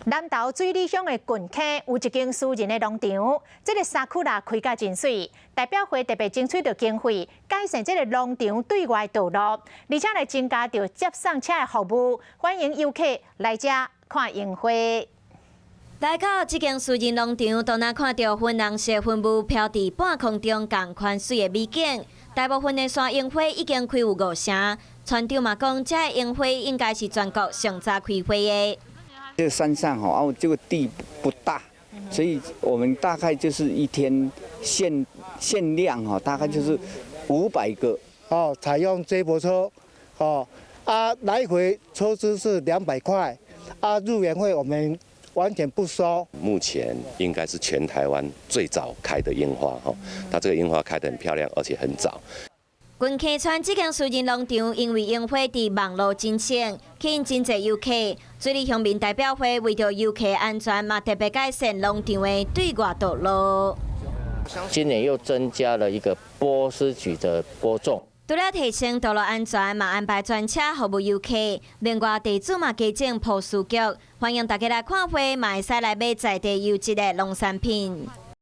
南投水里乡的郡溪有一间私人的农场，这个沙库拉开甲真水，代表会特别争取到经费，改善这个农场对外道路，而且来增加到接送车的服务，欢迎游客来遮看樱花。来到这间私人农场，都能看到粉红色云雾飘伫半空中，共款水的美景。大部分的山樱花已经开有5成，村长嘛讲，这樱花应该是全国上早开花的。这个山上这个地不大，所以我们大概就是一天限量大概就是500个。采用接驳车，来回车资是200块，入园费我们完全不收。目前应该是全台湾最早开的樱花它这个樱花开得很漂亮，而且很早。郡溪村这间私人农场因为樱花伫网络真盛，吸引真侪游客。水利乡民代表会为着游客安全，嘛特别改善农场的对外道路。今年又增加了一个波斯菊的播种。除了提升道路安全，嘛安排专车服务游客。另外，地主嘛加整铺书局，欢迎大家来看花，嘛会使来买在地优质的农产品。